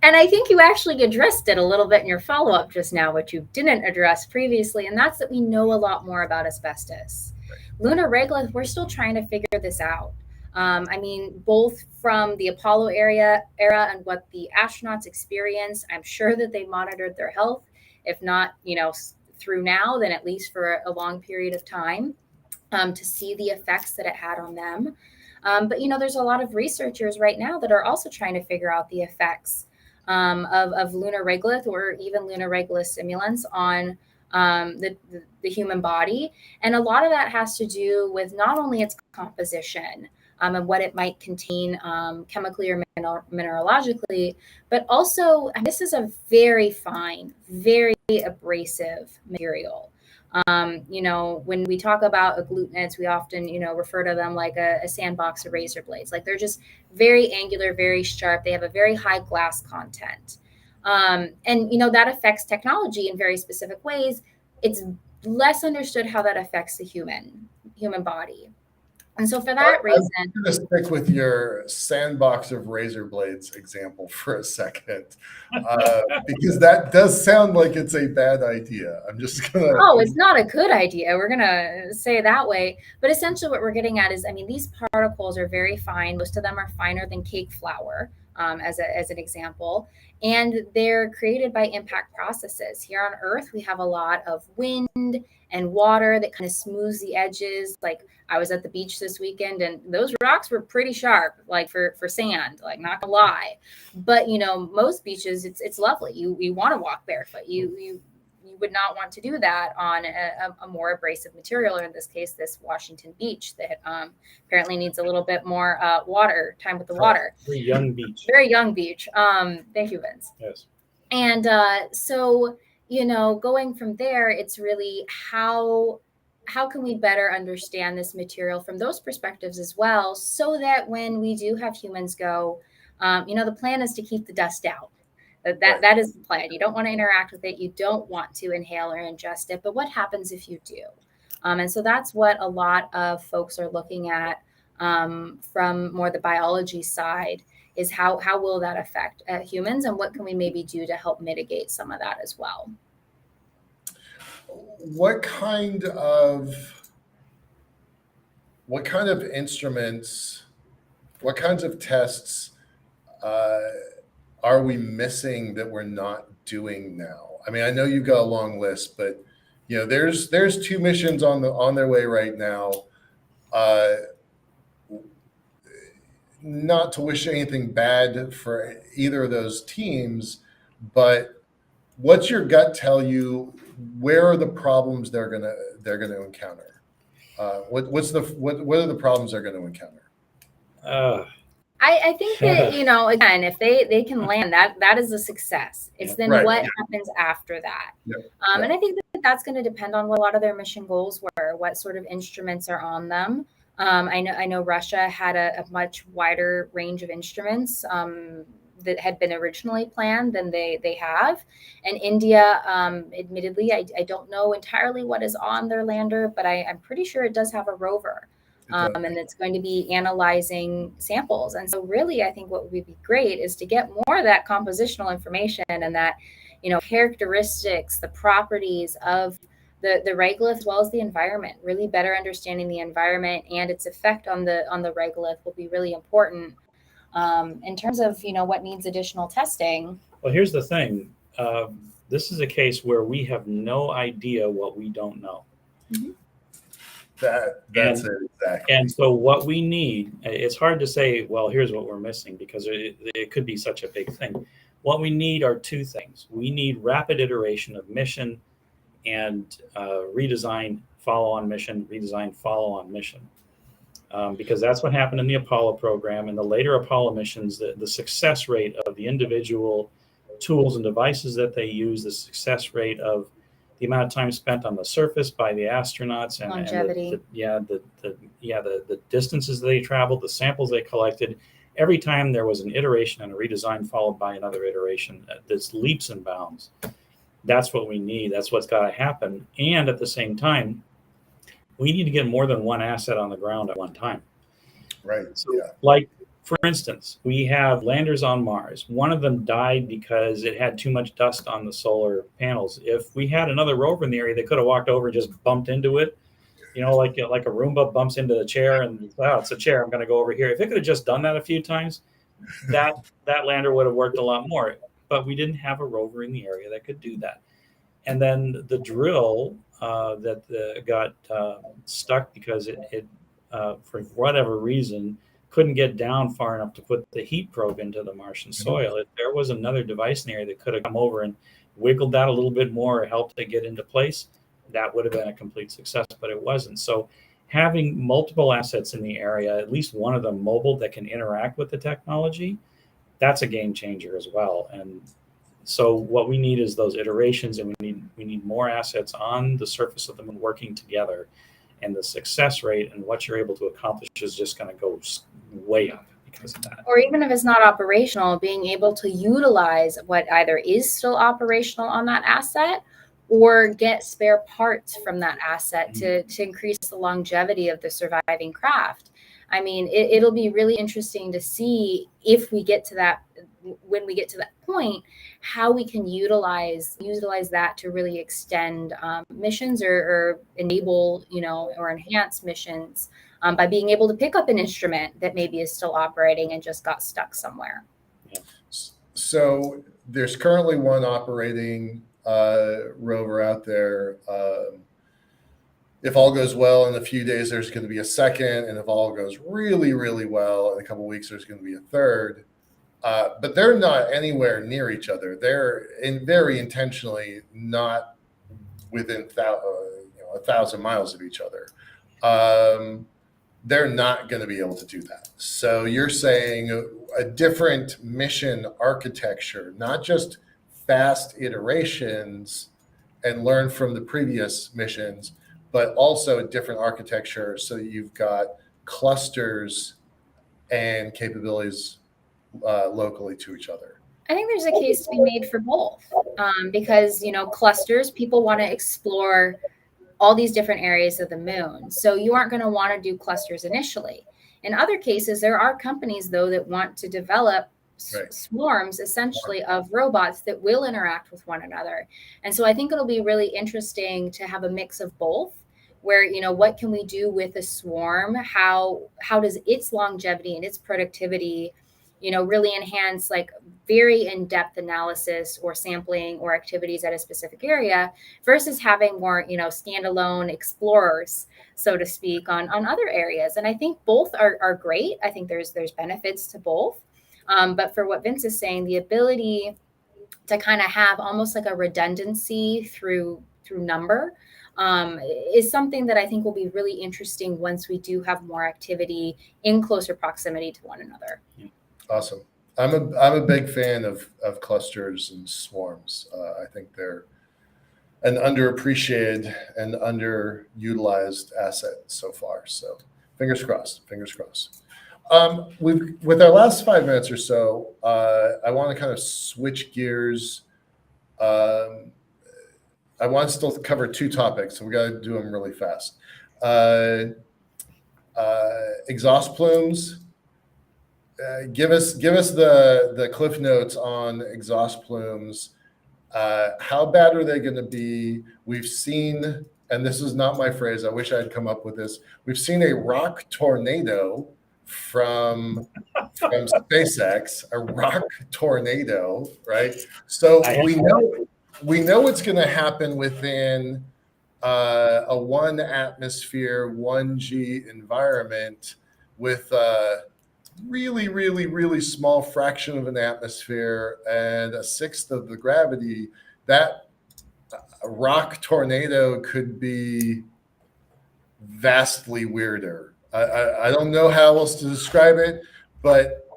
And I think you actually addressed it a little bit in your follow-up just now, which you didn't address previously, and that's that we know a lot more about asbestos. Right. Lunar regolith, we're still trying to figure this out. I mean, both from the Apollo era and what the astronauts experienced, I'm sure that they monitored their health, if not, through now, then at least for a long period of time, to see the effects that it had on them. But, there's a lot of researchers right now that are also trying to figure out the effects of lunar regolith or even lunar regolith simulants on the human body. And a lot of that has to do with not only its composition and what it might contain chemically or mineralogically, but also, and this is a very fine, very abrasive material. When we talk about agglutinates, we often, refer to them like a sandbox of razor blades. Like they're just very angular, very sharp. They have a very high glass content. And that affects technology in very specific ways. It's less understood how that affects the human body. And so for that reason, I'm going to stick with your sandbox of razor blades example for a second, because that does sound like it's a bad idea. I'm just going to... Oh, it's not a good idea. We're going to say that way. But essentially what we're getting at is, these particles are very fine. Most of them are finer than cake flour, as an example. And they're created by impact processes. Here on Earth, we have a lot of wind and water that kind of smooths the edges. Like I was at the beach this weekend and those rocks were pretty sharp, like for sand, like not gonna lie. But most beaches, it's lovely. You want to walk barefoot. You would not want to do that on a more abrasive material, or in this case, this Washington beach that apparently needs a little bit more time with the water. Very young beach. Very young beach. Thank you, Vince. Yes. And so, going from there, it's really how can we better understand this material from those perspectives as well, so that when we do have humans go, the plan is to keep the dust out. That is the plan. You don't want to interact with it. You don't want to inhale or ingest it. But what happens if you do? And so that's what a lot of folks are looking at from more the biology side, is how will that affect humans, and what can we maybe do to help mitigate some of that as well? What kind of instruments, what kinds of tests are we missing that we're not doing now? I know you've got a long list, but there's 2 missions on their way right now. Not to wish anything bad for either of those teams, but what's your gut tell you? Where are the problems they're gonna encounter? What are the problems they're going to encounter? I think that, again, if they can land that is a success. It's then what happens after that. And I think that's going to depend on what a lot of their mission goals were, what sort of instruments are on them. I know Russia had a much wider range of instruments that had been originally planned than they have. And India, admittedly, I don't know entirely what is on their lander, but I'm pretty sure it does have a rover. And it's going to be analyzing samples. And so really, I think what would be great is to get more of that compositional information and that, characteristics, the properties of the regolith as well as the environment. Really better understanding the environment and its effect on the regolith will be really important. In terms of, what needs additional testing. Well, here's the thing. This is a case where we have no idea what we don't know. Mm-hmm. That's it, exactly. And so what we need, it's hard to say, well, here's what we're missing because it could be such a big thing. What we need are two things. We need rapid iteration of mission and redesign, follow-on mission, redesign, follow-on mission. Because that's what happened in the Apollo program. And the later Apollo missions, the success rate of the individual tools and devices that they use, the success rate of the amount of time spent on the surface by the astronauts, and longevity. The distances they traveled, the samples they collected. Every time there was an iteration and a redesign followed by another iteration, there's leaps and bounds. That's what we need. That's what's got to happen. And at the same time, we need to get more than one asset on the ground at one time. Right. So, like, for instance, we have landers on Mars. One of them died because it had too much dust on the solar panels. If we had another rover in the area, they could have walked over and just bumped into it. Like a Roomba bumps into the chair and, wow, it's a chair, I'm going to go over here. If it could have just done that a few times, that lander would have worked a lot more. But we didn't have a rover in the area that could do that. And then the drill that got stuck because it for whatever reason, couldn't get down far enough to put the heat probe into the Martian soil. If there was another device in the area that could have come over and wiggled that a little bit more or helped it get into place, that would have been a complete success, but it wasn't. So having multiple assets in the area, at least one of them mobile that can interact with the technology, that's a game changer as well. And so what we need is those iterations, and we need more assets on the surface of them and working together. And the success rate and what you're able to accomplish is just going to go way up because of that. Or even if it's not operational, being able to utilize what either is still operational on that asset or get spare parts from that asset to increase the longevity of the surviving craft. I mean, it'll be really interesting to see if we get to that, when we get to that point, how we can utilize that to really extend missions or enable, or enhance missions by being able to pick up an instrument that maybe is still operating and just got stuck somewhere. Yeah. So there's currently one operating rover out there. If all goes well, in a few days, there's going to be a second. And if all goes really, really well, in a couple of weeks, there's going to be a third. But they're not anywhere near each other. They're very intentionally not within 1,000 miles of each other. They're not going to be able to do that. So you're saying a different mission architecture, not just fast iterations and learn from the previous missions, but also a different architecture so that you've got clusters and capabilities locally to each other. I think there's a case to be made for both because, clusters, people want to explore all these different areas of the moon. So you aren't going to want to do clusters initially. In other cases, there are companies, though, that want to develop swarms, essentially, of robots that will interact with one another. And so I think it'll be really interesting to have a mix of both, where, what can we do with a swarm? How does its longevity and its productivity really enhance like very in-depth analysis or sampling or activities at a specific area versus having more, standalone explorers, so to speak, on other areas. And I think both are great. I think there's benefits to both. But for what Vince is saying, the ability to kind of have almost like a redundancy through number is something that I think will be really interesting once we do have more activity in closer proximity to one another. Yeah. Awesome. I'm a big fan of clusters and swarms. I think they're an underappreciated and underutilized asset so far. So fingers crossed. With our last 5 minutes or so, I want to kind of switch gears. I want to still cover 2 topics, so we got to do them really fast. Exhaust plumes. Give us the cliff notes on exhaust plumes. How bad are they going to be? We've seen, and this is not my phrase, I wish I had come up with this. We've seen a rock tornado from SpaceX, a rock tornado, right? So we know it's going to happen within a 1 atmosphere, 1G environment with really, really, really small fraction of an atmosphere and a sixth of the gravity. That rock tornado could be vastly weirder. I don't know how else to describe it, but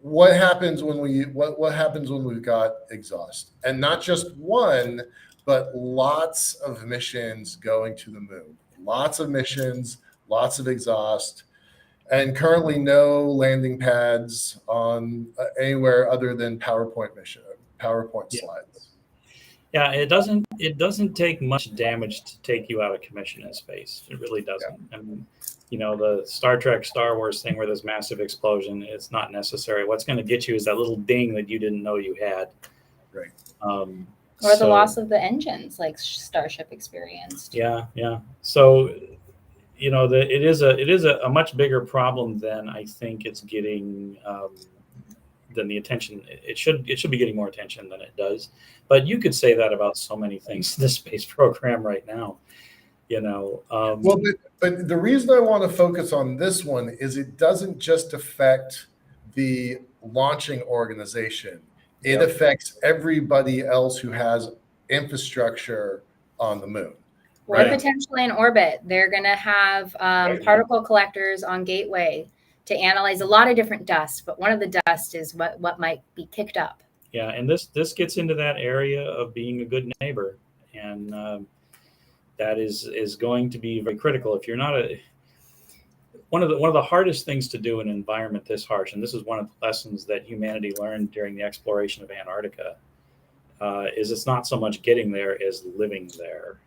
what happens when what happens when we've got exhaust, and not just one, but lots of missions going to the moon, lots of missions, lots of exhaust. And currently no landing pads on anywhere other than PowerPoint slides. Yeah, it doesn't take much damage to take you out of commission in space. It really doesn't. Yeah. I mean, the Star Trek, Star Wars thing where there's massive explosion, it's not necessary. What's going to get you is that little ding that you didn't know you had. Right. Or the loss of the engines, like Starship experienced. Yeah. So, it is a much bigger problem than I think it's getting. Than the attention it should be getting more attention than it does. But you could say that about so many things in the space program right now. Well, but the reason I want to focus on this one is it doesn't just affect the launching organization. It affects everybody else who has infrastructure on the moon. Or potentially in orbit. They're going to have particle collectors on Gateway to analyze a lot of different dust, but one of the dust is what might be kicked up. Yeah, and this gets into that area of being a good neighbor, and that is going to be very critical. If you're not one of the hardest things to do in an environment this harsh, and this is one of the lessons that humanity learned during the exploration of Antarctica, is it's not so much getting there as living there.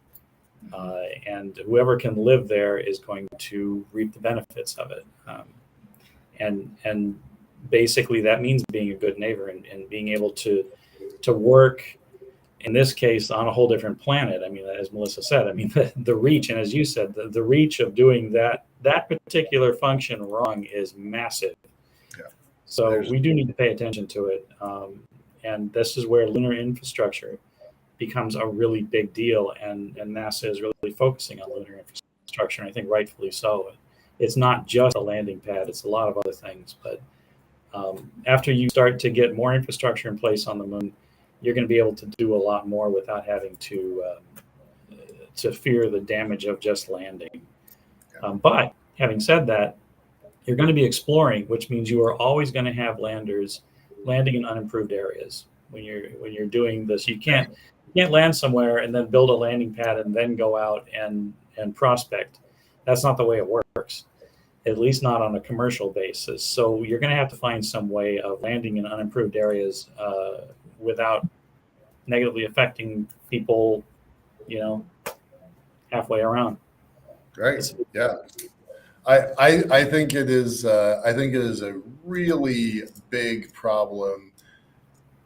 And whoever can live there is going to reap the benefits of it. And basically that means being a good neighbor and being able to work, in this case, on a whole different planet. I mean, as Melissa said, I mean, the reach, and as you said, the reach of doing that particular function wrong is massive. Yeah. So we do need to pay attention to it. And this is where lunar infrastructure becomes a really big deal. And NASA is really focusing on lunar infrastructure, and I think rightfully so. It's not just a landing pad, it's a lot of other things. But after you start to get more infrastructure in place on the moon, you're going to be able to do a lot more without having to fear the damage of just landing. But having said that, you're going to be exploring, which means you are always going to have landers landing in unimproved areas. When you're doing this, you can't land somewhere and then build a landing pad and then go out and prospect. That's not the way it works, at least not on a commercial basis. So you're going to have to find some way of landing in unimproved areas without negatively affecting people, halfway around. Right. Yeah. I think it is. I think it is a really big problem,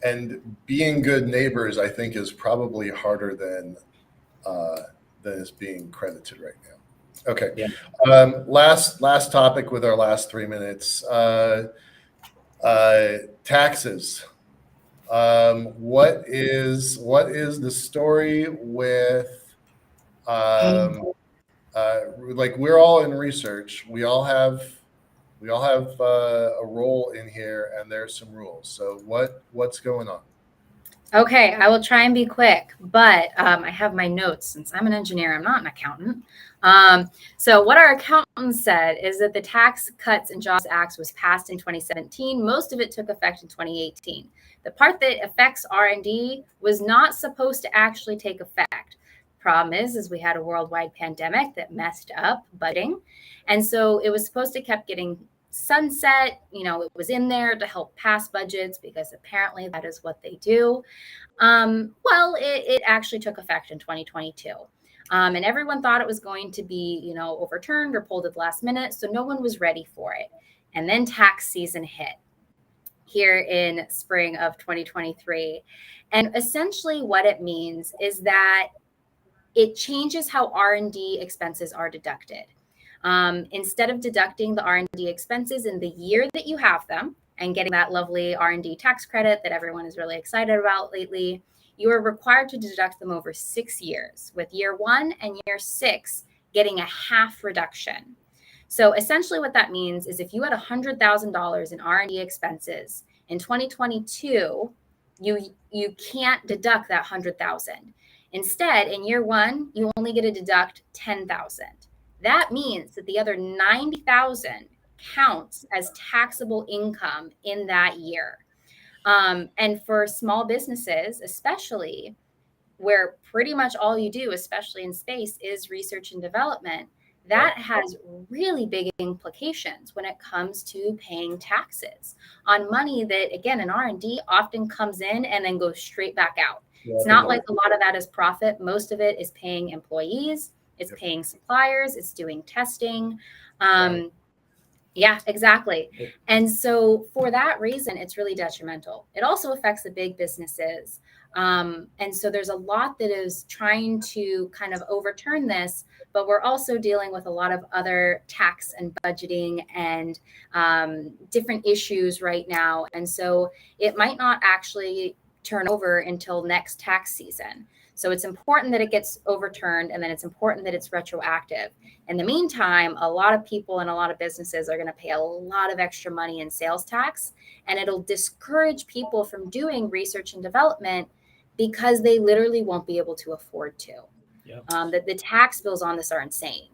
and being good neighbors, I think, is probably harder than is being credited right now. Okay. Yeah. Last topic with our last 3 minutes. Taxes. What is the story with like, we're all in research. We all have a role in here, and there's some rules. So what's going on? Okay, I will try and be quick, but I have my notes since I'm an engineer. I'm not an accountant. So what our accountant said is that the Tax Cuts and Jobs Act was passed in 2017. Most of it took effect in 2018. The part that affects R&D was not supposed to actually take effect. Problem is we had a worldwide pandemic that messed up budgeting. And so it was supposed to keep getting sunset. It was in there to help pass budgets because apparently that is what they do. Well, it actually took effect in 2022. And everyone thought it was going to be, overturned or pulled at the last minute. So no one was ready for it. And then tax season hit here in spring of 2023. And essentially what it means is that it changes how R&D expenses are deducted. Instead of deducting the R&D expenses in the year that you have them and getting that lovely R&D tax credit that everyone is really excited about lately, you are required to deduct them over 6 years, with year 1 and year 6 getting a half reduction. So essentially what that means is if you had $100,000 in R&D expenses in 2022, you can't deduct that 100,000. Instead, in year 1, you only get to deduct 10,000. That means that the other 90,000 counts as taxable income in that year. And for small businesses, especially where pretty much all you do, especially in space, is research and development, that has really big implications when it comes to paying taxes on money that, again, in R&D often comes in and then goes straight back out. It's not like a lot of that is profit. Most of it is paying employees, it's paying suppliers, it's doing testing. Yeah, exactly. And so for that reason, it's really detrimental. It also affects the big businesses. And so there's a lot that is trying to kind of overturn this, but we're also dealing with a lot of other tax and budgeting and different issues right now. And so it might not actually turn over until next tax season. So it's important that it gets overturned, and then it's important that it's retroactive. In the meantime, a lot of people and a lot of businesses are going to pay a lot of extra money in sales tax, and it'll discourage people from doing research and development because they literally won't be able to afford to. Yeah. The tax bills on this are insane.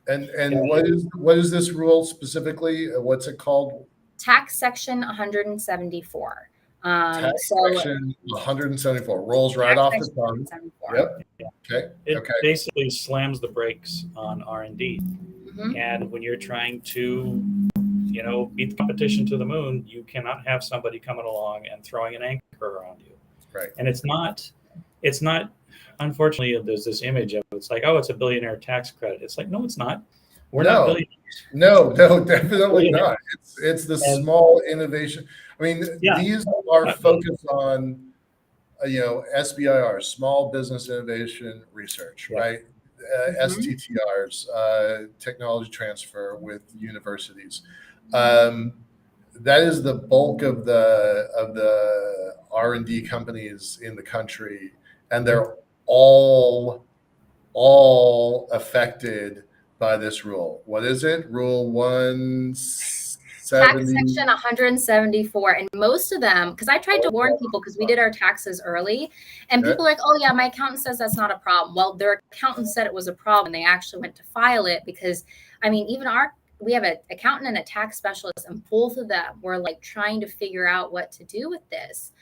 And what is this rule specifically? What's it called? Tax section 174. Tax section 174 rolls right off the tongue. Yep. Okay. It basically slams the brakes on R&D. And when you're trying to, beat the competition to the moon, you cannot have somebody coming along and throwing an anchor around you. Right. And it's not, unfortunately, there's this image of it's like, oh, it's a billionaire tax credit. It's like, no, it's not. We're not billionaires. No, definitely not. It's the small innovation. I mean, these are focused on, SBIR, Small Business Innovation Research, right? STTRs, technology transfer with universities. That is the bulk of the R&D companies in the country, and they're all affected by this rule. What is it? Rule 170. Tax section 174. And most of them, because I tried to warn people because we did our taxes early, and people are like, oh yeah, my accountant says that's not a problem. Well, their accountant said it was a problem, and they actually went to file it because, even we have an accountant and a tax specialist, and both of them were like trying to figure out what to do with this.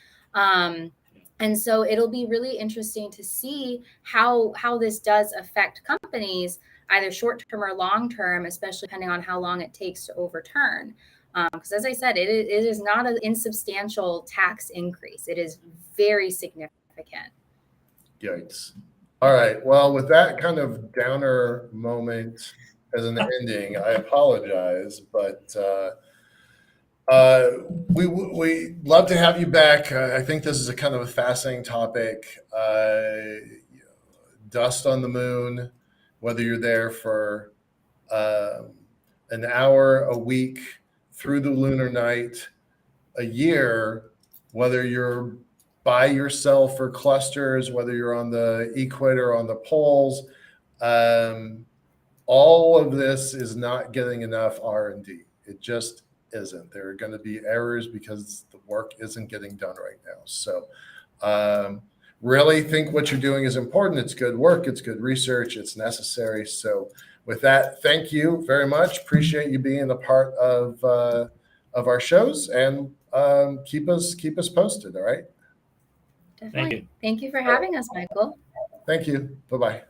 And so it'll be really interesting to see how this does affect companies, either short-term or long-term, especially depending on how long it takes to overturn. Because as I said, it is not an insubstantial tax increase. It is very significant. Yikes. All right. Well, with that kind of downer moment as an ending, I apologize, but we love to have you back. I think this is a kind of a fascinating topic. Dust on the moon, whether you're there for an hour a week through the lunar night, a year, whether you're by yourself or clusters, whether you're on the equator or on the poles, all of this is not getting enough R&D. It just isn't. There are going to be errors because the work isn't getting done right now. So really think what you're doing is important. It's good work. It's good research. It's necessary. So with that, thank you very much. Appreciate you being a part of our shows, and keep us posted. All right. Definitely. Thank you for having us, Michael. Thank you. Bye-bye.